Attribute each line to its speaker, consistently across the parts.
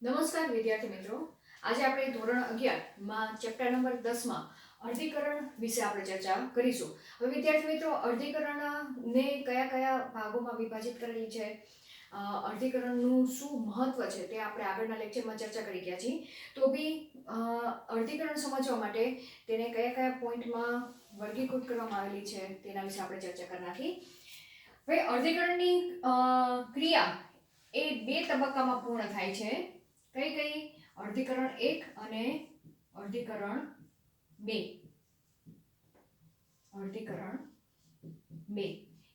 Speaker 1: નમસ્કાર વિદ્યાર્થી મિત્રો, આજે આપણે ધોરણ 11 માં ચેપ્ટર નંબર 10 માં અર્ધીકરણ વિશે આપણે ચર્ચા કરીશું. હવે વિદ્યાર્થી મિત્રો, અર્ધીકરણને કયા કયા ભાગોમાં વિભાજિત કરેલી છે, અર્ધીકરણનું શું મહત્વ છે તે આપણે આગળના લેક્ચરમાં ચર્ચા કરી ગયા છીએ. તો બી અર્ધીકરણ સમજવા માટે તેને કયા કયા પોઈન્ટમાં વર્ગીકૃત કરવામાં આવેલી છે તેના વિશે આપણે ચર્ચા કરી નાખી. હવે અર્ધીકરણની ક્રિયા એ બે તબક્કામાં પૂર્ણ થાય છે. કઈ કઈ? અર્ધીકરણ 1 અને અર્ધીકરણ 2. અર્ધીકરણ 2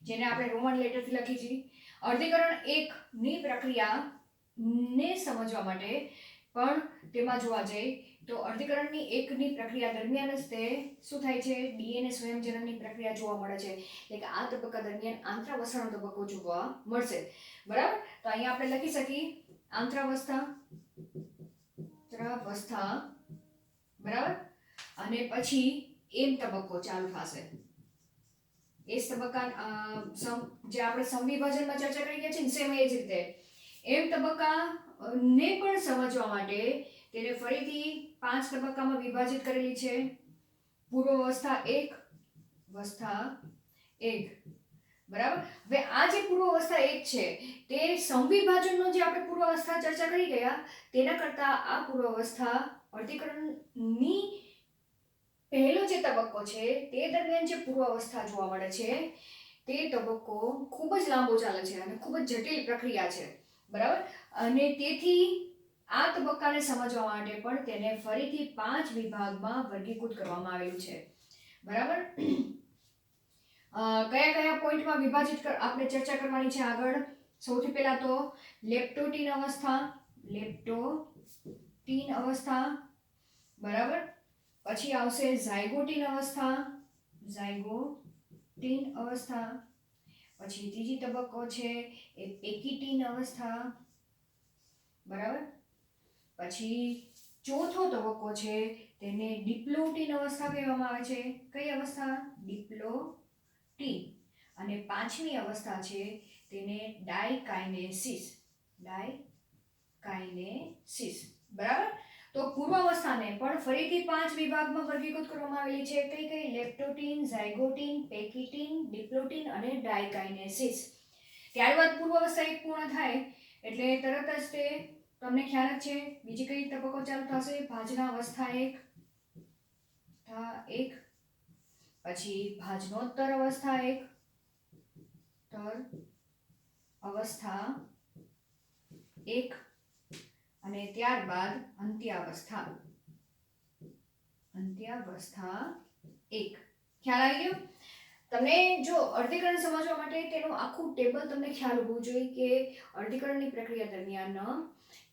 Speaker 1: જેને આપણે રોમન લેટરથી લખી છે. અર્ધીકરણ 1 ની પ્રક્રિયા ને સમજવા માટે પણ તેમાં જોવા જઈએ તો અર્ધીકરણની 1 ની પ્રક્રિયા દરમિયાન જ તે શું થાય છે? ડીએનએ સ્વયંજનનની પ્રક્રિયા જોવા મળે છે. એટલે કે આ તબક્કા દરમિયાન આંતરાવસ્થાનો તબક્કો જોવા મળશે. બરાબર? તો અહીંયા આપણે લખી શકીએ આંતરાવસ્થા, બરાબર, અને પછી એમ તબક્કો ચાલુ થશે. એ તબક્કા જે આપણે સમવિભાજનમાં ચર્ચા કરી ગયા છે ને, સેમ એ જ રીતે એમ તબક્કા ને પણ સમજવા માટે તેને ફરીથી 5 તબક્કામાં વિભાજિત કરેલી છે. પૂર્વાવસ્થા 1, અવસ્થા 1, બરાબર. હવે આ જે પૂર્વાવસ્થા 1 છે તે સમવિભાજનનો જે આપણે પૂર્વાવસ્થા ચર્ચા કરી ગયા તેના કરતા આ પૂર્વાવસ્થા અર્ધીકરણની પહેલો જે તબક્કો છે તે દરમિયાન જે પૂર્વાવસ્થા જોવા મળે છે તે તબક્કો ખૂબ જ લાંબો ચાલે છે અને ખૂબ જ જટિલ પ્રક્રિયા છે. બરાબર. અને તેથી આ તબક્કાને સમજવા માટે પણ તેને ફરીથી 5 વિભાગમાં વર્ગીકૃત કરવામાં આવેલું છે. બરાબર. કયા કયા પોઈન્ટમાં વિભાજિત આપણે ચર્ચા કરવાની છે આગળ? સૌથી પહેલા તો લેપ્ટોટીન અવસ્થા, બરાબર. પછી આવશે ઝાયગોટીન અવસ્થા. પછી ત્રીજી તબક્કો છે એ પેકિટીન અવસ્થા, બરાબર. પછી ચોથો તબક્કો છે તેને ડિપ્લોટીન અવસ્થા કહેવામાં આવે છે. કઈ અવસ્થા? ડિપ્લોટીન. અને પાંચમી અવસ્થા છે તેને ડાયકાઇનેસિસ, બરાબર. તો પૂર્વાવસ્થાને પણ ફરીથી 5 વિભાગમાં વર્ગીકૃત કરવામાં આવેલી છે. કઈ કઈ? લેપ્ટોટીન, ઝાયગોટીન, પેકિટીન, ડિપ્લોટીન અને ડાયકાઇનેસિસ. ત્યારબાદ પૂર્વાવસ્થા 1 પૂર્ણ થાય એટલે તરત જ તે તમને ખ્યાલ જ છે બીજી કઈ તબક્કો ચાલુ થશે? ભાજના અવસ્થા 1, પછી ભાજનોત્તર અવસ્થા 1, અને ત્યારબાદ અંત્યાવસ્થા 1. ખ્યાલ આવી ગયો? તમને જો અર્ધીકરણ સમજવા માટે તેનું આખું ટેબલ તમને ખ્યાલ હોવું જોઈએ કે અર્ધીકરણની પ્રક્રિયા દરમિયાન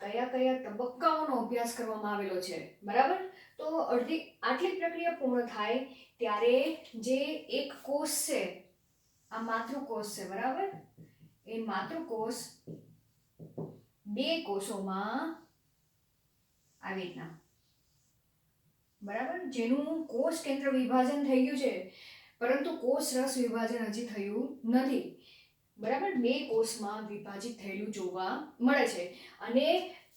Speaker 1: કયા કયા તબક્કાઓનો અભ્યાસ કરવામાં આવેલો છે. બરાબર. તો આટલી પ્રક્રિયા પૂર્ણ થાય ત્યારે જે એક કોષ છે, આ માતૃકોષ છે, બરાબર. એ માતૃકોષ 2 કોષોમાં આવી રીતના, બરાબર, જેનું કોષ કેન્દ્ર વિભાજન થઈ ગયું છે પરંતુ કોષ રસ વિભાજન હજી થયું નથી. બરાબર. 2 કોષમાં વિભાજિત થયેલું જોવા મળે છે. અને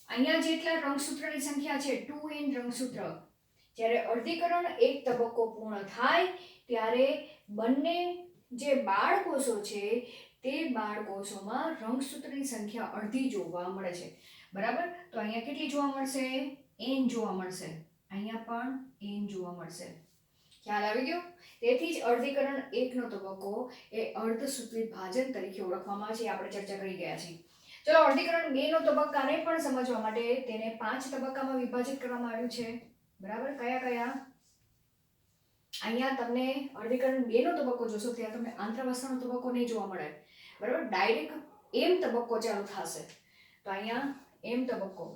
Speaker 1: અહીંયા જેટલા રંગસૂત્રની સંખ્યા છે 2n રંગસૂત્ર. જ્યારે અર્ધીકરણ 1 તબક્કો પૂર્ણ થાય ત્યારે બંને જે બાળકોષો છે તે બાળકોષોમાં રંગસૂત્રની સંખ્યા અડધી જોવા મળે છે. બરાબર. તો અહીંયા કેટલી જોવા મળશે? n જોવા મળશે. અહીંયા પણ n જોવા મળશે. ખ્યાલ આવી ગયો? તેથી જ અર્ધીકરણ 1 નો તબક્કો એ અર્ધસૂત્રીભાજન તરીકે ઓળખવામાં આવે છે. આપણે ચર્ચા કરી ગયા છીએ. ચલો, અર્ધીકરણ 2 નો તબક્કાને પણ સમજવા માટે તેને 5 તબક્કામાં વિભાજિત કરવામાં આવ્યું છે. બરાબર. કયા કયા? અહીંયા તમને અર્ધીકરણ 2 નો તબક્કો જોશો ત્યાં તમને આંતરાવસ્થાનો તબક્કો નહીં જોવા મળે. બરાબર. ડાયરેક્ટ એમ તબક્કો ચાલુ થશે. તો અહીંયા એમ તબક્કો,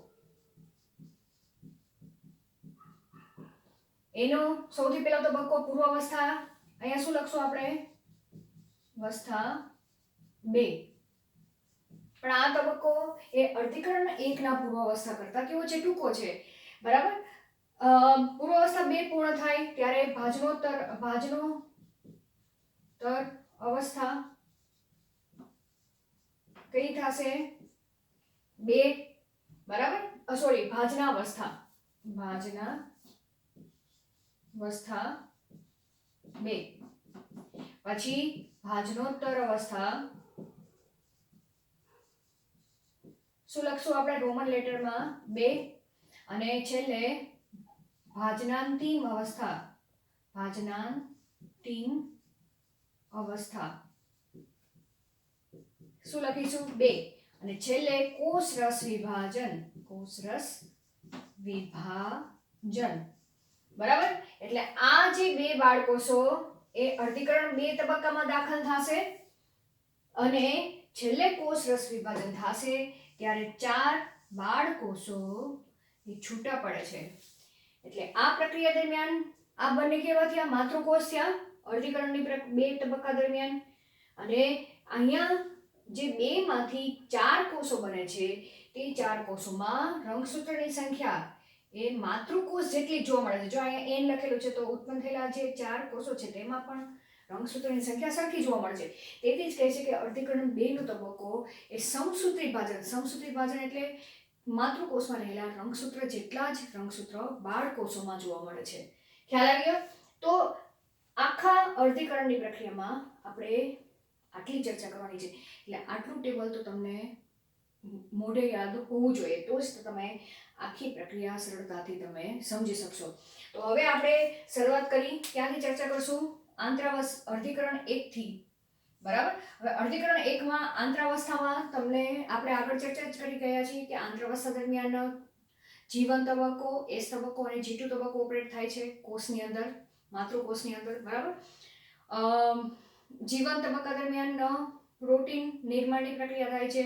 Speaker 1: એનો સૌથી પહેલો તબક્કો પૂર્વાવસ્થા. અહીંયા શું લખશું આપણે? અવસ્થા 2. પણ આ તબક્કો એ અર્ધીકરણ 1 ના પૂર્વાવસ્થા કરતા કેવો છે? ટૂંકો છે. બરાબર. પૂર્વાવસ્થા 2 પૂર્ણ થાય ત્યારે ભાજનોત્તર અવસ્થા કઈ થશે? 2. બરાબર. સોરી, ભાજનાવસ્થા, ભાજનાવસ્થા 2, પછી ભાજનોત્તર અવસ્થા, શું લખશું આપણે રોમન લેટરમાં 2, અને છેલ્લે ભાજનાંતિમ અવસ્થા, ભાજનાંતિમ અવસ્થા શું લખીશું 2, અને છેલ્લે કોષરસ વિભાજન, કોષરસ વિભાજન. બરાબર. એટલે આ જે 2 બાળકોષો એ અર્ધીકરણ 2 તબક્કામાં દાખલ થશે અને છેલ્લે કોષરસ વિભાજન થશે ત્યારે 4 બાળકોષો એ છૂટા પડે છે. એટલે આ પ્રક્રિયા દરમિયાન આ બંને કેવા થયા? માતૃકોષ થયા અર્ધીકરણની 2 તબક્કા દરમિયાન. અને અહીંયા જે 2 માંથી 4 કોષો બને છે તે 4 કોષોમાં રંગસૂત્રની સંખ્યા એ માતૃકોષ જેટલી જોવા મળે છે. જો અહીંયા n લખેલું છે તો ઉત્પન્ન થયેલા જે 4 કોષો છે તેમાં પણ રંગસૂત્રની સંખ્યા સરખી જોવા મળે છે. તેથી જ કહે છે કે અર્ધીકરણ 2 નો તબક્કો એ સમસૂત્રી ભાજન, સમસૂત્રી ભાજન એટલે માતૃકોષમાં રહેલા રંગસૂત્ર જેટલા જ રંગસૂત્ર બાળકોષોમાં જોવા મળે છે. ખ્યાલ આવી ગયો? તો આખા અર્ધીકરણની પ્રક્રિયામાં આપણે આટલી ચર્ચા કરવાની છે. એટલે આટલું ટેબલ તો તમને મોઢે યાદ હોવું જોઈએ, તો જ તમે આખી પ્રક્રિયા સરળતાથી તમે સમજી શકશો. તો હવે આપણે શરૂઆત કરી ક્યાંથી ચર્ચા કરશું? અર્ધીકરણ 1 થી. બરાબર. હવે અર્ધીકરણ 1 માં આંતરાવસ્થામાં તમને આપણે આગળ ચર્ચા જ કરી ગયા છીએ કે આંતરાવસ્થા દરમિયાન G1 તબક્કો, S તબક્કો અને G2 તબક્કો ઓપરેટ થાય છે કોષની અંદર, માતૃકોષની અંદર. બરાબર. G1 તબક્કા દરમિયાન પ્રોટીન નિર્માણની પ્રક્રિયા થાય છે.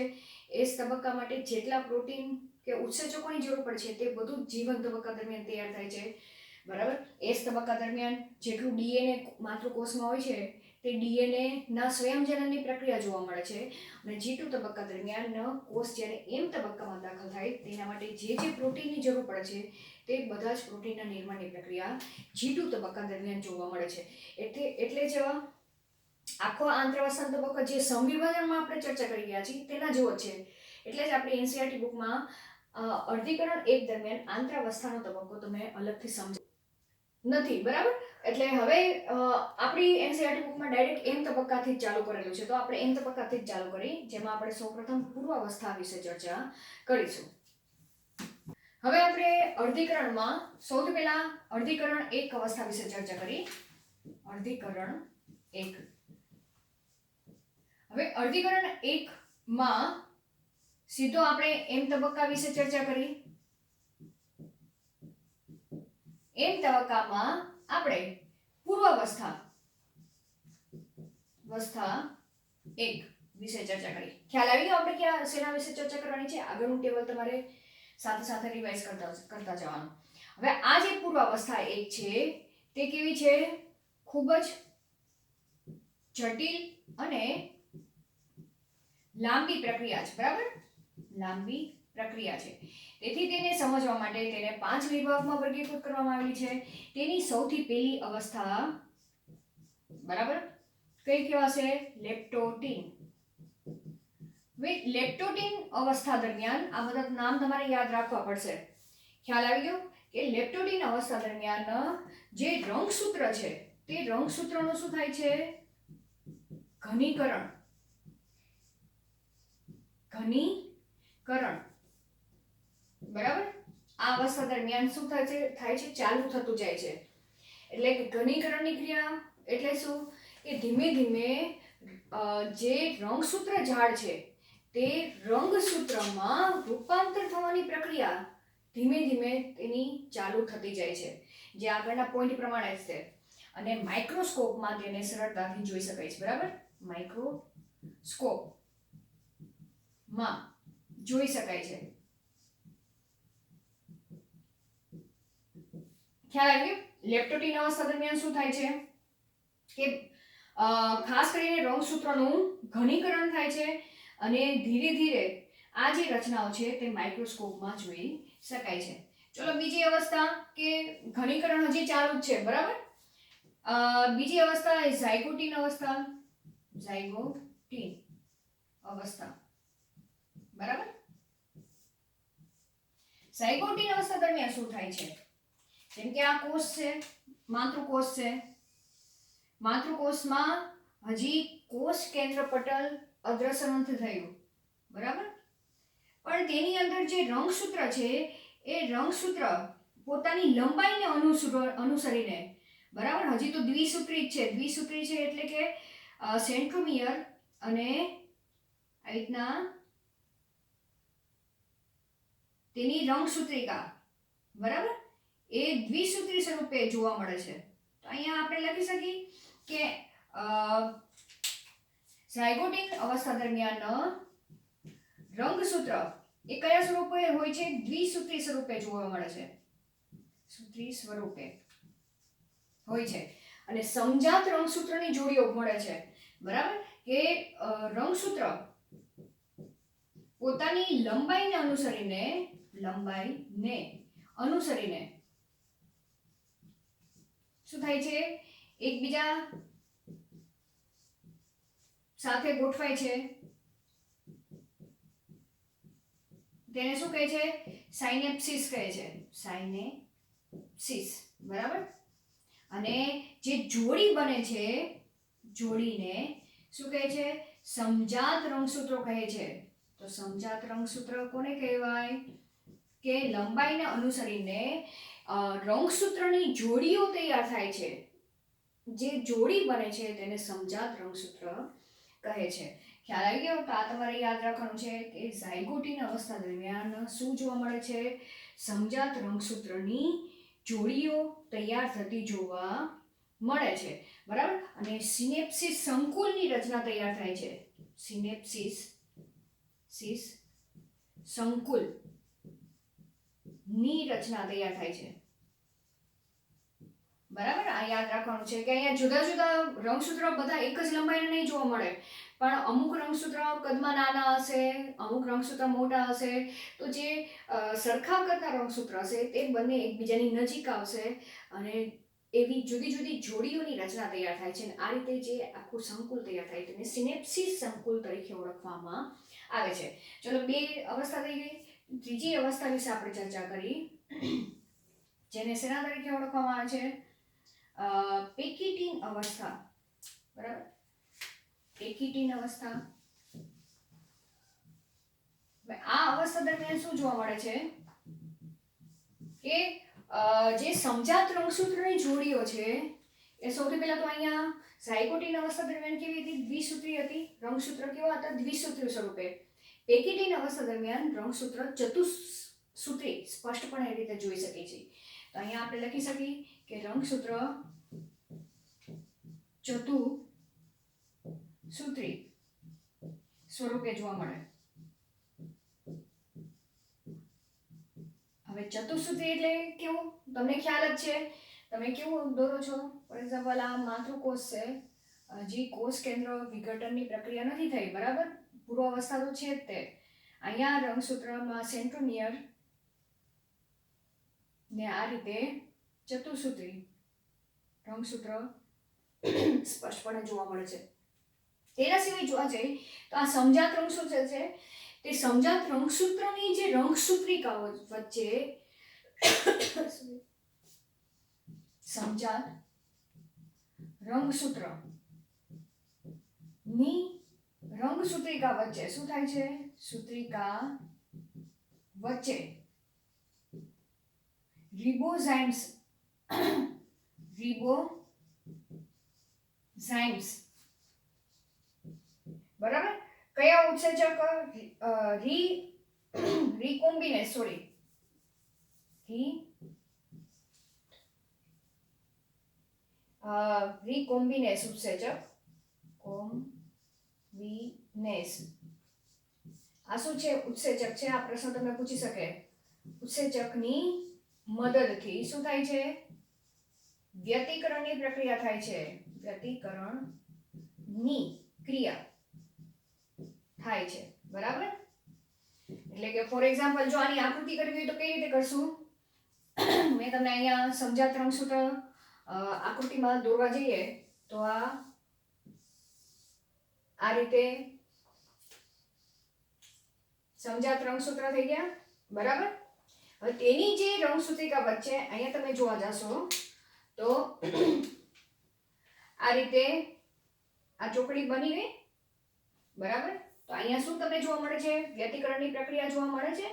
Speaker 1: S તબક્કા માટે જેટલા પ્રોટીન કે ઉત્સેચકોની જરૂર પડે છે તે બધું G1 તબક્કા દરમિયાન તૈયાર થાય છે. બરાબર. S તબક્કા દરમિયાન જેટલું DNA માતૃકોષમાં હોય છે તે DNA ના સ્વયંજનનની પ્રક્રિયા જોવા મળે છે. અને G2 તબક્કા દરમિયાન કોષ જ્યારે M તબક્કામાં દાખલ થાય તેના માટે જે પ્રોટીનની જરૂર પડે છે તે બધા જ પ્રોટીનના નિર્માણની પ્રક્રિયા G2 તબક્કા દરમિયાન જોવા મળે છે. એટલે જ આખો આંતરાવસ્થાનો તબક્કો જે સમવિભાજનમાં આપણે ચર્ચા કરી ગયા છીએ તેના જેવો છે. એટલે જ આપણી એનસીઈઆરટી બુકમાં અર્ધીકરણ 1 દરમિયાન આંતરાવસ્થાનો તબક્કો તમે અલગથી સમજો નથી. બરાબર. એટલે હવે આપણી એનસીઈઆરટી બુકમાં ડાયરેક્ટ M તબક્કાથી જ ચાલુ કરેલું છે, તો આપણે M તબક્કાથી જ ચાલુ કરી, જેમાં આપણે સૌપ્રથમ પૂર્વાવસ્થા વિશે ચર્ચા કરીશું. હવે આપણે અર્ધીકરણમાં સૌથી પહેલા અર્ધીકરણ 1 અવસ્થા વિશે ચર્ચા કરી. અર્ધીકરણ 1. હવે અર્ધીકરણ 1 માં સીધો આપણે M તબક્કા વિશે ચર્ચા કરી. M તબક્કામાં આપણે પૂર્વાવસ્થા 1 વિશે ચર્ચા કરી. ખ્યાલ આવી ગયો આપણે ક્યાં શેના વિશે ચર્ચા કરવાની છે? આગળનું ટેબલ તમારે સાથે સાથે રિવાઇઝ કરતા જવાનું. હવે આ જે પૂર્વાવસ્થા 1 છે તે કેવી છે? ખૂબ જ જટિલ અને લાંબી પ્રક્રિયા છે. બરાબર. લાંબી પ્રક્રિયા છે. તેથી તેને સમજવા માટે તેને 5 વિભાગમાં વર્ગીકૃત કરવામાં આવી છે. તેની સૌથી પહેલી અવસ્થા, બરાબર, કઈ કહેવાશે? લેપ્ટોટીન. લેપ્ટોટીન અવસ્થા દરમિયાન આ બધા નામ તમારે યાદ રાખવા પડશે. ખ્યાલ આવી ગયો કે લેપ્ટોટીન અવસ્થા દરમિયાન જે રંગસૂત્ર છે તે રંગસૂત્રનું શું થાય છે? ઘનીકરણ. બરાબર. આ અવસ્થા દરમિયાન શું થાય છે? ચાલુ થતું જાય છે. એટલે કે ઘનીકરણની ક્રિયા એટલે શું? કે ધીમે ધીમે જે રંગસૂત્ર ઝાડ છે તે રંગસૂત્રમાં રૂપાંતર થવાની પ્રક્રિયા ધીમે ધીમે તેની ચાલુ થતી જાય છે, જે આગળના પોઈન્ટ પ્રમાણે જ છે. અને માઇક્રોસ્કોપમાં તેને સરળતાથી જોઈ શકાય છે. બરાબર. માઇક્રોસ્કોપમાં જોઈ શકાય છે. ખ્યાલ આવ્યો? લેપ્ટોટીન અવસ્થા દરમિયાન શું થાય છે કે ખાસ કરીને રંગસૂત્રનું ઘનીકરણ થાય છે અને ધીરે ધીરે આ જે રચનાઓ છે તે માઇક્રોસ્કોપમાં જોઈ શકાય છે. ચલો બીજી અવસ્થા કે ઘનીકરણ હજી ચાલુ જ છે. બરાબર. બીજી અવસ્થા એ ઝાયગોટીન અવસ્થા. બરાબર. ઝાયગોટીન અવસ્થા દરમિયાન શું થાય છે? જેમ કે આ કોષ છે, માતૃકોષ છે. માતૃકોષમાં હજી કોષ કેન્દ્ર પટલ અદ્રશ્ય નથી થયું, બરાબર? પણ તેની અંદર જે રંગસૂત્ર છે એ રંગસૂત્ર પોતાની લંબાઈને અનુસરીને, બરાબર, હજી તો દ્વિસૂત્રી છે. દ્વિસૂત્રી છે એટલે કે સેન્ટ્રોમિયર અને આ રીતના તેની રંગસૂત્રિકા, બરાબર, એ દ્વિસૂત્રી સ્વરૂપે જોવા મળે છે. તો અહીંયા આપણે લખી શકીએ કે ઝાયગોટિક અવસ્થા દરમિયાન રંગસૂત્ર એ કયા સ્વરૂપે હોય છે? દ્વિસૂત્રી સ્વરૂપે જોવા મળે છે. સૂત્રી સ્વરૂપે હોય છે. અને સમજાત રંગસૂત્રની જોડીઓ મળે છે, બરાબર, કે રંગસૂત્ર પોતાની લંબાઈને અનુસરીને શું થાય છે? એકબીજા સાથે ગોઠવાય છે. તેને શું કહે છે? સાયનેપ્સિસ કહે છે. સાયનેપ્સિસ, બરાબર. અને જે જોડી બને છે, જોડીને શું કહે છે? સમજાત રંગસૂત્રો કહે છે. તો સમજાત રંગસૂત્ર કોને કહેવાય? કે લંબાઈને અનુસરીને રંગસૂત્રની જોડીઓ તૈયાર થાય છે. જે જોડી બને છે તેને સમજાત રંગસૂત્ર કહે છે. ખ્યાલ આવી ગયો? તો આ તમારે યાદ રાખવાનું છે કે ઝાયગોટીન અવસ્થા દરમિયાન શું જોવા મળે છે? સમજાત રંગસૂત્રની જોડીઓ તૈયાર થતી જોવા મળે છે, બરાબર. અને સિનેપ્સિસ સંકુલની રચના તૈયાર થાય છે. સિનેપ્સિસ સંકુલ ની રચના તૈયાર થાય છે, બરાબર. આ યાદ રાખવાનું છે કે અહીંયા જુદા જુદા રંગસૂત્રો બધા એક જ લંબાઈના નહીં જોવા મળે, પણ અમુક રંગસૂત્ર કદમાં નાના હશે, અમુક રંગસૂત્ર મોટા હશે. તો જે સરખા કદના રંગસૂત્ર હશે તે બંને એકબીજાની નજીક આવશે અને એવી જુદી જુદી જોડીઓની રચના તૈયાર થાય છે. અને આ રીતે જે આખું સંકુલ તૈયાર થાય તેને સિનેપ્સિસ સંકુલ તરીકે ઓળખવામાં આવે છે. ચલો, 2 અવસ્થા થઈ ગઈ. ત્રીજી અવસ્થા વિશે આપણે ચર્ચા કરી, જેને શેના તરીકે ઓળખવામાં આવે છે? પેકિટીન અવસ્થા, બરાબર. પેકિટીન અવસ્થા. આ અવસ્થા દરમિયાન શું જોવા મળે છે કે જે સમજાત રંગસૂત્રની જોડીઓ છે એ સૌથી પહેલા તો અહીંયા ઝાયગોટીન અવસ્થા દરમિયાન કેવી હતી? દ્વિસૂત્રી હતી. રંગસૂત્ર કેવા હતા? દ્વિસૂત્રી સ્વરૂપે. પેકિટીન અવસ્થા દરમિયાન રંગસૂત્ર ચતુસૂત્રી સ્પષ્ટપણે એ રીતે જોઈ શકીએ છીએ. તો અહીંયા આપણે લખી શકીએ કે રંગસૂત્ર ચતુસૂત્રી સ્વરૂપે જોવા મળે. હવે ચતુસૂત્રી એટલે કેવું? તમને ખ્યાલ જ છે. તમે કેવું દોરો છો? ફોર એક્ઝામ્પલ, આ માતૃકોષ છે. હજી કોષ કેન્દ્ર વિઘટનની પ્રક્રિયા નથી થઈ, બરાબર. પૂર્વ અવસ્થા તો છે જ તે. અહીંયા રંગસૂત્રમાં સેન્ટ્રોમિયર ને આ રીતે ચતુસૂત્રી રંગસૂત્ર સ્પષ્ટપણે જોવા મળે છે. તેના સિવાય જોવા જઈએ તો આ સમજાત રંગસૂત્ર છે તે સમજાત રંગસૂત્રની જે રંગસૂત્રિકાઓ વચ્ચે સમજાત રંગસૂત્ર ની રંગસૂત્રિકા વચ્ચે શું થાય છે? સૂત્રિકા વચ્ચે રિબોઝાઇમ્સ બરાબર. કયા ઉત્સેચક? રીકોમ્બિનેસ રીકોમ્બિનેસ ઉત્સેચક. કોમ્બિનેસ આ શું છે? ઉત્સેચક છે. આ પ્રશ્ન તમને પૂછી શકે. ઉત્સેચકની મદદથી શું થાય છે? વ્યતિકરણની પ્રક્રિયા થાય છે. વ્યતિકરણની ક્રિયા થાય છે, બરાબર. એટલે કે ફોર એક્ઝામ્પલ, જો આની આકૃતિ કરવી હોય તો કઈ રીતે કરશું? મેં તમને અહીંયા સમજાત રંગસૂત્ર આકૃતિમાં દોરવા જઈએ તો આ રીતે સમજાત રંગસૂત્ર થઈ ગયા, બરાબર. હવે તેની જે રંગસૂત્રિકા વચ્ચે અહીંયા તમે જોવા જશો તો આ રીતે આ ચોકડી બની ગઈ, બરાબર. તો અહીંયા શું તમને જોવા મળે છે? વ્યતિકરણની પ્રક્રિયા જોવા મળે છે.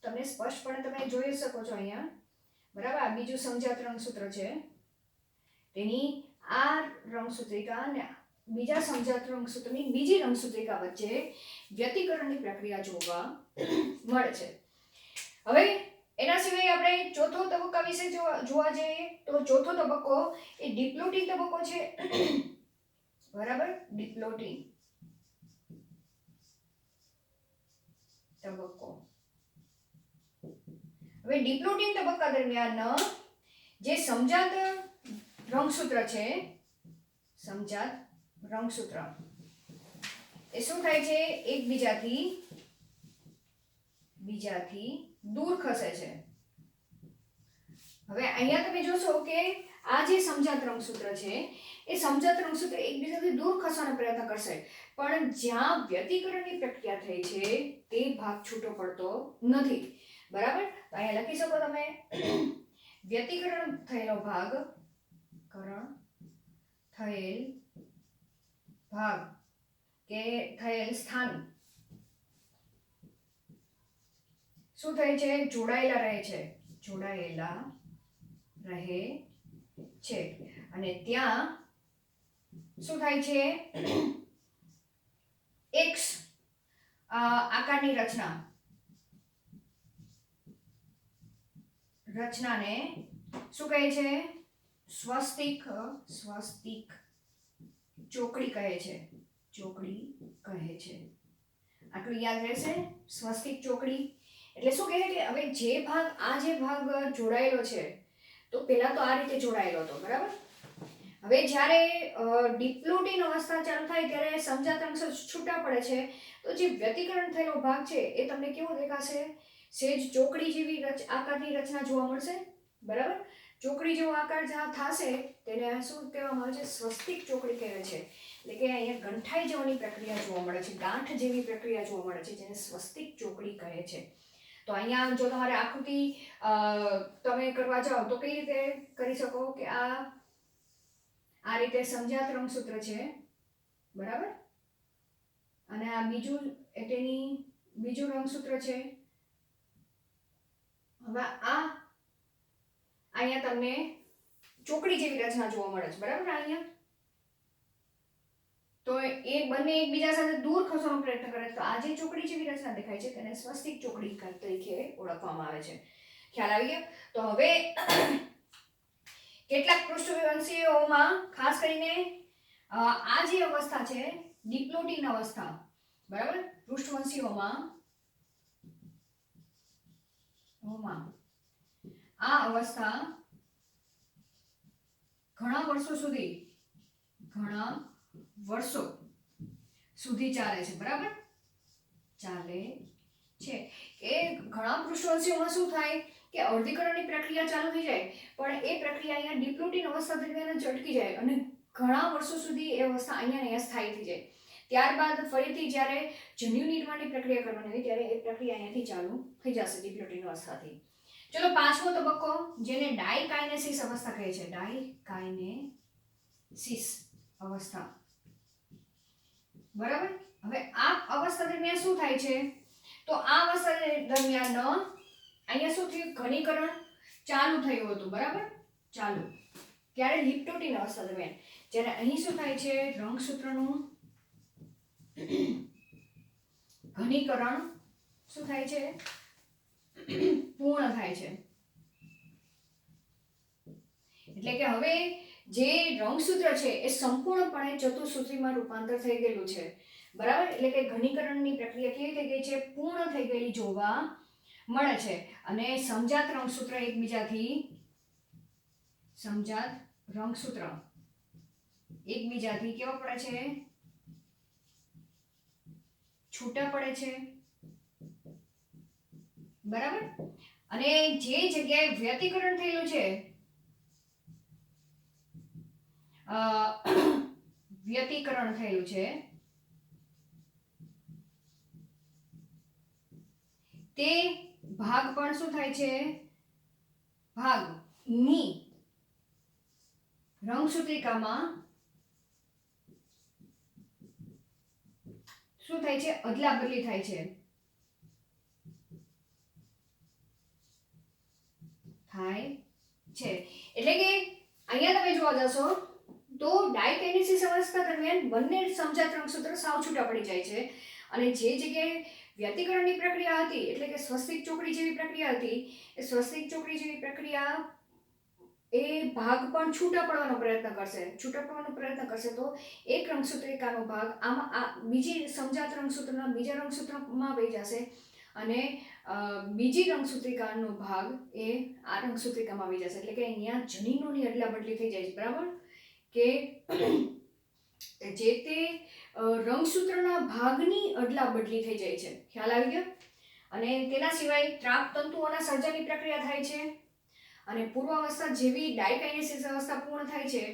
Speaker 1: તમે સ્પષ્ટપણે તમે જોઈ શકો છો અહીંયા, બરાબર. આ બીજું સમજાત રંગસૂત્ર છે, તેની આ રંગસૂત્રિકા અને બીજા સમજાત રંગસૂત્રની બીજી રંગસૂત્રિકા વચ્ચે વ્યતિકરણની પ્રક્રિયા જોવા મળે છે. હવે એના સિવાય આપણે ચોથો તબક્કા વિશે જોવા જઈએ તો ચોથો તબક્કો એ ડિપ્લોટિંગ તબક્કો છે, બરાબર. ડિપ્લોટિંગ તબક્કો. હવે ડિપ્લોટિંગ તબક્કા દરમિયાન જે સમજાત રંગસૂત્ર છે, સમજાત રંગસૂત્ર એ શું થાય છે? બીજાથી દૂર ખસે છે. હવે અહીંયા તમે જોશો કે આ જે સમજાત રંગસૂત્ર છે એ સમજાત રંગસૂત્ર એકબીજાથી દૂર ખસવાનો પ્રયત્ન કરશે, પણ જ્યાં વ્યતિકરણની પ્રક્રિયા થઈ છે તે ભાગ છૂટો પડતો નથી, બરાબર. તો અહીંયા લખી શકો તમે વ્યતિકરણ થયેલો ભાગ, કે થયેલ સ્થાન શું થાય છે? જોડાયેલા રહે છે અને ત્યાં શું થાય છે? એક્સ આકારની રચનાને શું કહે છે? સ્વસ્તિક ચોકડી કહે છે. આટલું યાદ રહેશે. સ્વસ્તિક ચોકડી એટલે શું કહે કે હવે જે ભાગ જોડાયેલો છે તો પહેલા તો આ રીતે જોડાયેલો હતો, બરાબર. હવે જ્યારે ડિપ્લોટિન અવસ્થા ચાલુ થાય ત્યારે સમજાત રંગસૂત્ર છૂટા પડે છે, તો જે વ્યતિકરણ થયેલો ભાગ છે એ તમને કેવો દેખાશે? સેજ ચોકડી જેવી આકારની રચના જોવા મળશે, બરાબર. ચોકડી જેવો આકાર જ્યાં થશે તેને શું કહેવામાં આવે છે? સ્વસ્તિક ચોકડી કહેવાય છે. એટલે કે અહીંયા ગંઠાઈ જવાની પ્રક્રિયા જોવા મળે છે, ગાંઠ જેવી પ્રક્રિયા જોવા મળે છે, જેને સ્વસ્તિક ચોકડી કહે છે. તો અહીંયા જો તમારે આકૃતિ તમે કરવા જાઓ તો કઈ રીતે કરી શકો કે આ રીતે સમજાત રંગસૂત્ર છે, બરાબર. અને આ બીજું રંગસૂત્ર છે. હવે અહીંયા તમને ચોકડી જેવી રચના જોવા મળે છે, બરાબર. અહીંયા તો એ બંને એકબીજા સાથે દૂર ખસવાનો પ્રયત્ન કરે તો આ જે ચોકડી જેવી રચના દેખાય છે તેને સ્વસ્તિક ચોકડી તરીકે ઓળખવામાં આવે છે. ખ્યાલ આવી ગયો? તો હવે કેટલાક પૃષ્ઠવંશીઓમાં ખાસ કરીને આ જે અવસ્થા છે ડિપ્લોટિન અવસ્થા, બરાબર. પૃષ્ઠવંશીઓમાં આ અવસ્થા ઘણા વર્ષો સુધી ચાલે છે, બરાબર. ચાલે છે કે ઘણા પૃષ્ઠવંશીઓમાં શું થાય કે અર્ધીકરણની પ્રક્રિયા ચાલુ થઈ જાય, પણ એ પ્રક્રિયા અહીંયા ડિપ્લોટિન અવસ્થા દરમિયાન જ અટકી જાય અને ઘણા વર્ષો સુધી એ અવસ્થા અહીંયા સ્થાયી થઈ જાય. ત્યારબાદ ફરીથી જ્યારે જન્યુ નિર્માણની પ્રક્રિયા કરવાની હોય ત્યારે એ પ્રક્રિયા અહીંયાથી ચાલુ થઈ જશે ડિપ્લોટિન અવસ્થાથી. ચલો પાંચમો તબક્કો જેને ડાયકાઇનેસિસ અવસ્થા કહે છે. ડાયકાઇનેસિસ અવસ્થા, બરાબર. હવે આ અવસ્થા દરમિયાન શું થાય છે? તો આ અવસ્થા દરમિયાન અહીંયા શું થયું? ઘનીકરણ ચાલુ થયું હતું, બરાબર. ત્યારે લિપ્ટોટિન અવસ્થા દરમિયાન જ્યારે અહીં શું થાય છે? રંગસૂત્રનું ઘનીકરણ શું થાય છે? પૂર્ણ થાય છે. એટલે કે હવે જે રંગસૂત્ર છે એ સંપૂર્ણપણે ચતુઃસૂત્રીમાં રૂપાંતર થઈ ગયેલું છે, બરાબર. એટલે કે ઘનીકરણની પ્રક્રિયા કેવી થઈ ગઈ છે? પૂર્ણ થઈ ગયેલી જોવા મળે છે. અને સમજાત રંગસૂત્ર એકબીજાથી કેવા પડે છે? છૂટા પડે છે, બરાબર. અને જે જગ્યાએ વ્યતિકરણ થયેલું છે તે ભાગ પણ શું થાય છે, ભાગની રંગસૂત્રિકામાં શું થાય છે, અદલા બદલી થાય છે, એટલે કે અહીંયા તમે જોવા જશો તો ડાયકાઇનેસિસ અવસ્થા દરમિયાન બંને સમજાત રંગસૂત્ર સાવ છૂટા પડી જાય છે અને જે જગ્યાએ વ્યતિકરણની પ્રક્રિયા હતી એટલે કે સ્વસ્તિક ચોકડી જેવી પ્રક્રિયા હતી એ સ્વસ્તિક ચોકડી જેવી પ્રક્રિયા એ ભાગ પણ છૂટા પડવાનો પ્રયત્ન કરશે તો એક રંગસૂત્રિકાનો ભાગ આમાં બીજી સમજાત રંગસૂત્રના બીજા રંગસૂત્રમાં વહી જશે અને બીજી રંગસૂત્રિકાનો ભાગ એ આ રંગસૂત્રિકામાં આવી જશે એટલે કે અહીંયા જનીનોની અદલા બદલી થઈ જાય છે, બરાબર, કે જે તે રંગસૂત્રના ભાગની અદલા બદલી થઈ જાય છે, ખ્યાલ આવી ગયો. અને તેના સિવાય ત્રાક તંતુઓના સર્જનની પ્રક્રિયા થાય છે અને પૂર્વાવસ્થા જેવી ડાયકાઇનેસિસ અવસ્થા પૂર્ણ થાય છે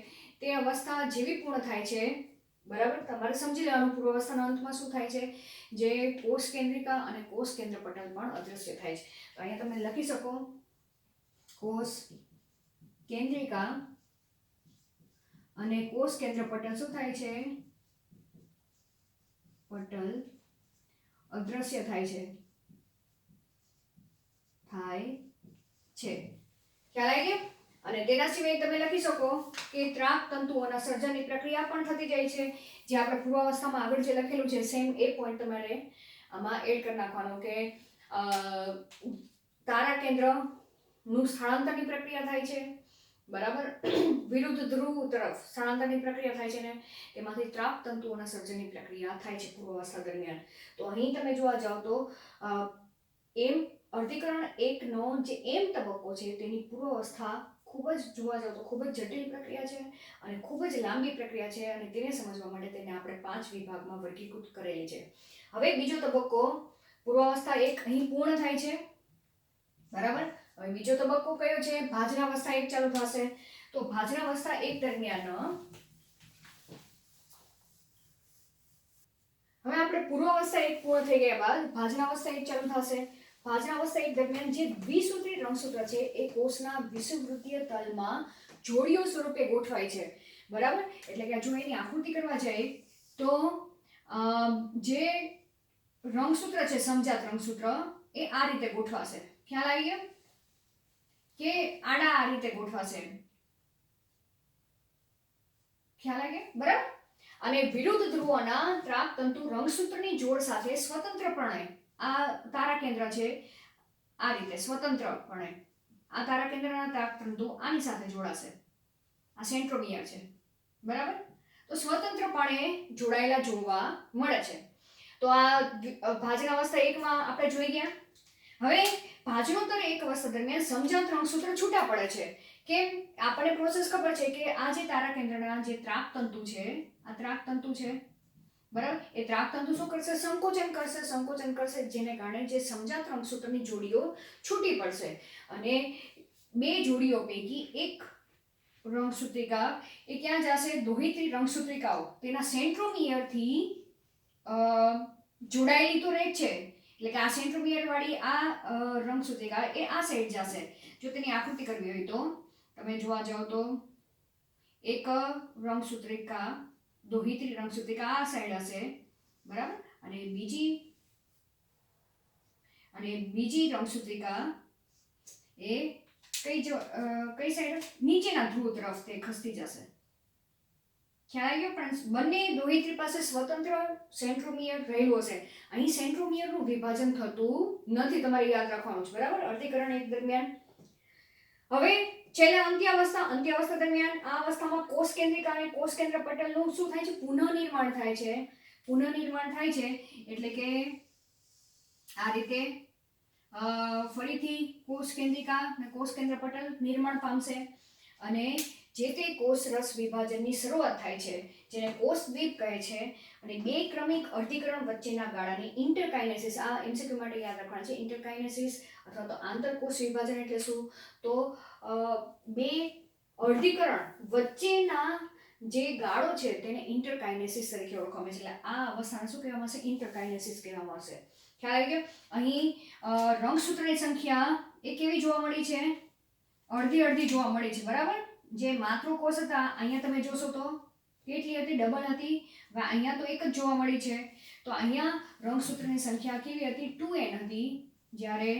Speaker 1: તે અવસ્થા જેવી પૂર્ણ થાય છે, બરાબર, તમારે સમજી લેવાનું પૂર્વાવસ્થાના અંતમાં શું થાય છે, જે કોષ કેન્દ્રિકા અને કોષ કેન્દ્ર પટલ પણ અદૃશ્ય થાય છે. તો અહીંયા તમે લખી શકો કોષ કેન્દ્રિકા અને કોષ કેન્દ્ર પટલ શું થાય છે, પટલ અદૃશ્ય થાય છે, ખ્યાલ આવી ગયો. અને તેના સિવાય તમે લખી શકો કે ત્રાક તંતુઓના સર્જનની પ્રક્રિયા પણ થતી જાય છે, જે આપણે પૂર્વાવસ્થામાં આગળ જે લખેલું છે સેમ એ પોઈન્ટ તમારે આમાં એડ કરી નાખવાનો કે તારા કેન્દ્રનું સ્થળાંતરની પ્રક્રિયા થાય છે, બરાબર, વિરુદ્ધ ધ્રુવ તરફ સ્થળાંતરની પ્રક્રિયા થાય છે ને તેમાંથી ત્રાક તંતુઓના સર્જનની પ્રક્રિયા થાય છે પૂર્વાવસ્થા દરમિયાન. તો અહીં તમે જોવા જાઓ તો એમ અર્ધીકરણ 1 નો જે એમ તબક્કો છે તેની પૂર્વાવસ્થા ખૂબ જ જોવા જાવ તો ખૂબ જ જટિલ પ્રક્રિયા છે અને ખૂબ જ લાંબી પ્રક્રિયા છે અને તેને સમજવા માટે તેને આપણે 5 વિભાગમાં વર્ગીકૃત કરેલી છે. હવે બીજો તબક્કો પૂર્વાવસ્થા 1 અહીં પૂર્ણ થાય છે, બરાબર. હવે બીજો તબક્કો કયો છે, ભાજનાવસ્થા 1 ચાલુ થશે. તો ભાજનાવસ્થા 1 દરમિયાન હવે આપણે પૂર્વાવસ્થા 1 પૂર્ણ થઈ ગયા બાદ ભાજનાવસ્થા 1 ચાલુ થશે. ભાજનાવસ્થા 1 દરમિયાન જે દ્વિસૂત્રી રંગસૂત્ર છે એ કોષના વિષુવવૃત્તીય તલમાં જોડીઓ સ્વરૂપે ગોઠવાય છે, બરાબર. એટલે કે જો એની આકૃતિ કરવા જાય તો જે રંગસૂત્ર છે સમજાત રંગસૂત્ર એ આ રીતે ગોઠવાશે, ખ્યાલ આવી ગયો કે આડા આ રીતે ગોઠવાશે, ખ્યાલ આવી ગયો, બરાબર. અને વિરુદ્ધ ધ્રુવોના ત્રાક તંતુ રંગસૂત્રની જોડ સાથે સ્વતંત્રપણે આ તારા કેન્દ્ર છે આ રીતે સ્વતંત્રપણે આ તારા કેન્દ્રના ત્રાક તંતુ આની સાથે જોડાશે, આ સેન્ટ્રોમિયર છે, બરાબર. તો સ્વતંત્રપણે જોડાયેલા જોવા મળે છે. તો આ ભાજનાવસ્થા 1 માં આપણે જોઈ ગયા. હવે ભાજનોત્તર 1 અવસ્થા દરમિયાન સમજાત રંગસૂત્ર છૂટા પડે છે. કેમ? આપણને પ્રોસેસ ખબર છે કે આ જે તારા કેન્દ્રના જે ત્રાક તંતુ છે આ ત્રાક તંતુ છે, બરાબર. એ ત્રાક તંતુ શું કરશે, સંકોચન કરશે જેને કારણે જે સમજાત રંગસૂત્રની જોડીઓ છૂટી પડશે અને બે જોડીઓ પૈકી એક રંગસૂત્રિકા એ ક્યાં જશે, દોહિત્રી રંગસૂત્રિકાઓ તેના સેન્ટ્રોમિયરથી જોડાયેલી તો રહે છે, એટલે કે આ સેન્ટ્રોમિયર વાળી આ રંગસૂત્રિકા એ આ સાઈડ જશે. જો તેની આકૃતિ કરવી હોય તો તમે જોવા જાઓ તો એક રંગસૂત્રિકા દોહિત્રી રંગસૂત્રિકા આ સાઈડ હશે, બરાબર. અને બીજી રંગસૂત્રિકા એ કઈ સાઈડ, નીચેના ધ્રુવ તરફ તે ખસતી જશે, ખ્યાલ આવ્યો. પણ બંને દોહિત્રી પાસે સ્વતંત્ર સેન્ટ્રોમિયર રહેલું હશે. અહીં સેન્ટ્રોમિયરનું વિભાજન થતું નથી, તમારે યાદ રાખવાનું છે, બરાબર, અર્ધીકરણ 1 દરમિયાન. હવે છેલ્લે અંત્યાવસ્થા દરમિયાન આ અવસ્થામાં કોષ કેન્દ્રિકા અને કોષ કેન્દ્ર પટલનું શું થાય છે, પુનઃનિર્માણ થાય છે. એટલે કે આ રીતે ફરીથી કોષ કેન્દ્રિકા અને કોષ કેન્દ્ર પટલ નિર્માણ પામશે અને જે તે કોષ રસ વિભાજનની શરૂઆત થાય છે જેને કોષ દ્વીપ કહે છે અને બે ક્રમિક અર્ધીકરણ વચ્ચેના ગાળાની ઇન્ટરકાઇનેસિસ, આ એમસીક્યુ માટે યાદ રાખવાનું છે. ઇન્ટરકાઇનેસિસ અથવા તો આંતરકોષ વિભાજન એટલે શું, તો બે અર્ધીકરણ વચ્ચેના જે ગાળો છે તેને ઇન્ટરકાઇનેસિસ તરીકે ઓળખવામાં આવે છે. એટલે આ અવસ્થાને શું કહેવામાં આવશે, ઇન્ટરકાઇનેસિસ કહેવામાં આવશે. ખ્યાલ આવી ગયો? અહીં રંગસૂત્રની સંખ્યા એ કેવી જોવા મળી છે? અડધી અડધી જોવા મળી છે, બરાબર? જે માતૃકોષ હતા અહીંયા તમે જોશો તો કેટલી હતી? ડબલ હતી. હવે અહીંયા તો એક જ જોવા મળી છે. તો અહીંયા રંગસૂત્રની સંખ્યા કેવી હતી? 2n હતી, જ્યારે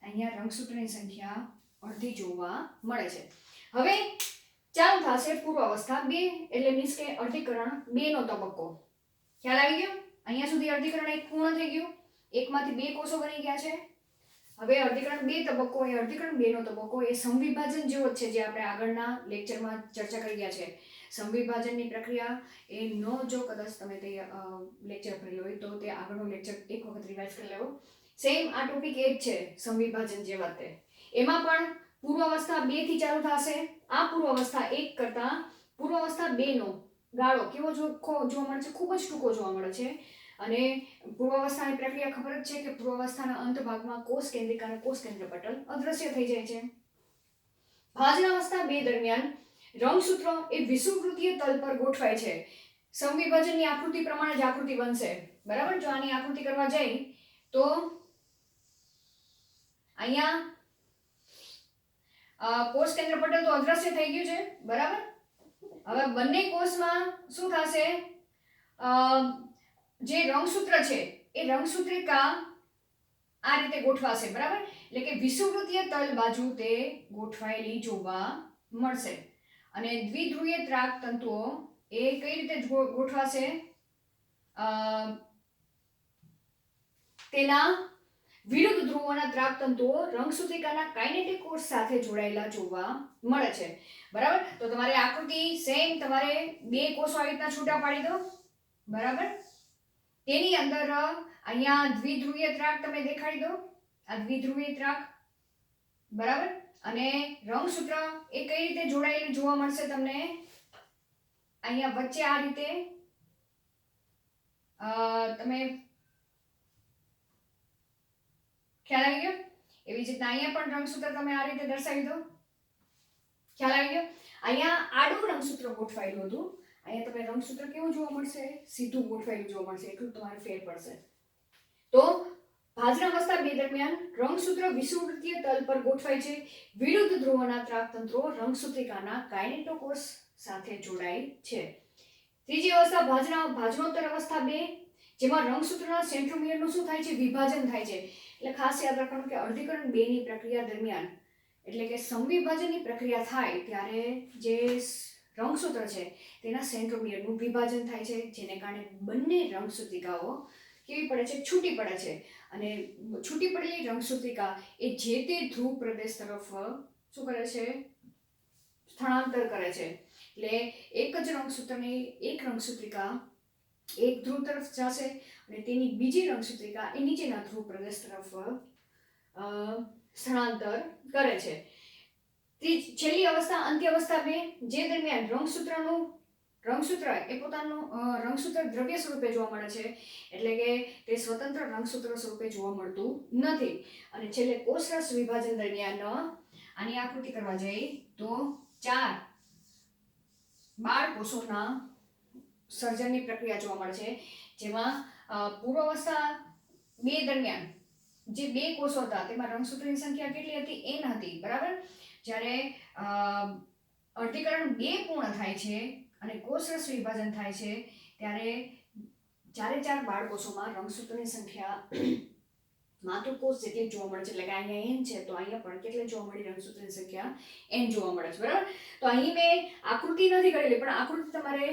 Speaker 1: અહીંયા રંગસૂત્રની સંખ્યા અડધી જોવા મળે છે. હવે ચાલુ થશે પૂર્વ અવસ્થા 2, એટલે મીન્સ કે અર્ધીકરણ 2 નો તબક્કો. ખ્યાલ આવી ગયો? અહીંયા સુધી અર્ધીકરણ 1 પૂર્ણ થઈ ગયું, એકમાંથી 2 કોષો બની ગયા છે. હવે અર્ધીકરણ 2 તબક્કો, એ અર્ધીકરણ 2 નો તબક્કો એ સમવિભાજન જેવો જ છે, જે આપણે આગળના લેક્ચરમાં ચર્ચા કરી ગયા છે. સમવિભાજનની પ્રક્રિયા એ જો કદાચ તમે તે લેક્ચર ભરેલો હોય તો તે આગળનો લેક્ચર એક વખત રિવાઇઝ કરી લેવો. સેમ આ ટોપિક એ જ છે, સમવિભાજન જેવા તે. એમાં પણ પૂર્વ અવસ્થા 2 થી ચાલુ થશે. આ પૂર્વ અવસ્થા 1 કરતા પૂર્વ અવસ્થા 2 નો ગાળો કેવો જોવા મળે છે? ખૂબ જ ટૂંકો જોવા મળે છે. અને પૂર્વાવસ્થાની પ્રક્રિયા ખબર જ છે કે પૂર્વાવસ્થાના અંત ભાગમાં કોષ કેન્દ્રિકા અને કોષ કેન્દ્ર પટલ અદ્રશ્ય થઈ જાય છે. ભાજનાવસ્થા 2 દરમિયાન રંગસૂત્ર એ વિષુવવૃત્તીય તલ પર ગોઠવાય છે. સમવિભાજનની આકૃતિ પ્રમાણે જ આકૃતિ બનશે, બરાબર? જો આની આકૃતિ કરવા જાય તો અહીંયા કોષ કેન્દ્ર પટલ તો અદ્રશ્ય થઈ ગયું છે, બરાબર? હવે બંને કોષમાં શું થશે? જે રંગસૂત્ર છે એ રંગસૂત્રિકા આ રીતે ગોઠવાશે, બરાબર? એટલે કે વિષુવવૃત્તીય તલ બાજુ તે ગોઠવાયેલી જોવા મળશે. અને દ્વિધ્રુવીય ત્રાક તંતુઓ એ કઈ રીતે ગોઠવાશે? તેના વિરુદ્ધ ધ્રુવોના ત્રાક તંતુઓ રંગસૂત્રિકાના કાઇનેટિક કોષ સાથે જોડાયેલા જોવા મળે છે, બરાબર? તો તમારે આકૃતિ સેમ તમારે 2 કોષો આવી રીતના છૂટા પાડી દો, બરાબર? તેની અંદર અહીંયા દ્વિધ્રુવીય ત્રાક તમે દેખાડી દો, આ દ્વિધ્રુવીય ત્રાક, બરાબર? અને રંગસૂત્ર એ કઈ રીતે જોડાયેલું જોવા મળશે તમને? અહીંયા વચ્ચે આ રીતે તમે ખ્યાલ આવી ગયો? એવી જ રીતના અહીંયા પણ રંગસૂત્ર તમે આ રીતે દર્શાવી દો. ખ્યાલ આવી ગયો? અહીંયા આડું રંગસૂત્ર ગોઠવાયેલું હતું, અહીંયા તમે રંગસૂત્ર કેવું જોવા મળશે? સીધું ગોઠવાયેલું જોવા મળશે. એટલું તમારે ફેર પડશે. તો ભાજનાવસ્થા 2 દરમિયાન રંગસૂત્ર વિષુવવૃત્તીય તલ પર ગોઠવાય છે. વિરુદ્ધ ધ્રુવોના ત્રાકતંત્રો રંગસૂત્રિકાના કાઇનેટોકોષ સાથે જોડાય છે. ત્રીજી અવસ્થા ભાજનોત્તર અવસ્થા 2, જેમાં રંગસૂત્રના સેન્ટ્રોમિયરનું શું થાય છે? વિભાજન થાય છે. એટલે ખાસ યાદ રાખવાનું કે અર્ધીકરણ 2 ની પ્રક્રિયા દરમિયાન, એટલે કે સમવિભાજનની પ્રક્રિયા થાય ત્યારે જે રંગસૂત્ર છે તેના સેન્ટ્રોમિયરનું વિભાજન થાય છે, જેને કારણે બંને રંગસૂત્રિકાઓ કેવી પડે છે? છૂટી પડે છે. અને છૂટી પડેલી રંગસૂત્રિકા એ જે તે ધ્રુવ પ્રદેશ તરફ શું કરે છે? સ્થળાંતર કરે છે. એટલે એક જ રંગસૂત્રની એક રંગસૂત્રિકા એક ધ્રુવ તરફ જશે અને તેની બીજી રંગસૂત્રિકા એ નીચેના ધ્રુવ પ્રદેશ તરફ સ્થળાંતર કરે છે. છેલ્લી અવસ્થા અંત્ય અવસ્થા 2, જે દરમિયાન રંગસૂત્ર એ પોતાનું રંગસૂત્ર દ્રવ્ય સ્વરૂપે જોવા મળે છે, એટલે કે તે સ્વતંત્ર રંગસૂત્ર સ્વરૂપે જોવા મળતું નથી. અને છેલ્લે કોષરસ વિભાજન દરમિયાન આની આકૃતિ કરવા જઈએ તો 4 બાળકોષોના સર્જનની પ્રક્રિયા જોવા મળે છે, જેમાં પૂર્વાવસ્થા 2 દરમિયાન જે 2 કોષો હતા તેમાં રંગસૂત્રની સંખ્યા કેટલી હતી? n હતી, બરાબર? જ્યારે અર્ધીકરણ 2 પૂર્ણ થાય છે અને કોષરસ વિભાજન થાય છે ત્યારે 4 બાળકોષોમાં રંગસૂત્રની સંખ્યા માતૃકોષ જેટલી જોવા મળે છે. એટલે કે અહીંયા n છે તો અહીંયા પણ કેટલી જોવા મળી? રંગસૂત્રની સંખ્યા n જોવા મળે છે, બરાબર? તો અહીં મેં આકૃતિ નથી કરેલી, પણ આકૃતિ તમારે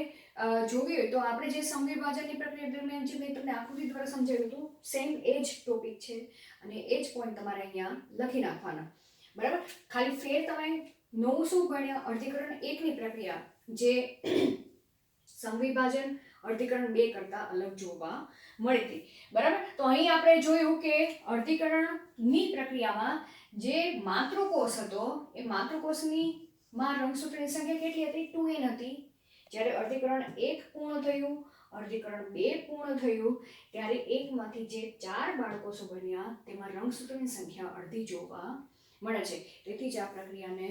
Speaker 1: જોવી હોય તો આપણે જે સમવિભાજનની પ્રક્રિયા દરમિયાન જે મેં તમને આકૃતિ દ્વારા સમજાવ્યું હતું, સેમ એ જ ટોપિક છે અને એ જ પોઈન્ટ તમારે અહીંયા લખી નાખવાના, બરાબર? ખાલી ફેર તમે નવું શું ભણ્યા? અર્ધીકરણ 1 ની પ્રક્રિયા જે સમવિભાજન અર્ધીકરણ 2 કરતા અલગ જોવા મળી હતી, બરાબર? તો અહીં આપણે જોયું કે અર્ધીકરણની પ્રક્રિયામાં જે માતૃકોષ હતો એ માતૃકોષની માં રંગસૂત્રની સંખ્યા કેટલી હતી? 2n હતી. જ્યારે અર્ધીકરણ 1 પૂર્ણ થયું, અર્ધીકરણ 2 પૂર્ણ થયું, ત્યારે એકમાંથી જે 4 બાળકોષો બન્યા તેમાં રંગસૂત્રની સંખ્યા અડધી જોવા મળે છે. તેથી જ આ પ્રક્રિયાને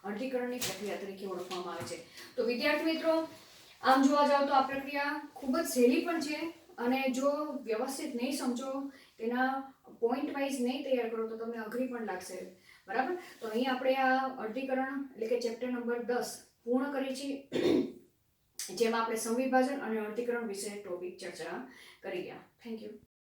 Speaker 1: અર્ધીકરણની પ્રક્રિયા તરીકે ઓળખવામાં આવે છે. તો વિદ્યાર્થી મિત્રો, આમ જોવા જાવ તો આ પ્રક્રિયા ખૂબ જ સહેલી પણ છે અને જો વ્યવસ્થિત નહીં સમજો, તેના પોઈન્ટ વાઇઝ નહીં તૈયાર કરો તો તમને અઘરી પણ લાગશે, બરાબર. તો અહીં આપણે આ અર્ધીકરણ એટલે કે ચેપ્ટર નંબર 10 પૂર્ણ કરી છીએ, જેમાં આપણે સમવિભાજન અને અર્ધીકરણ વિશે ટોપિક ચર્ચા કરી ગયા. Thank you.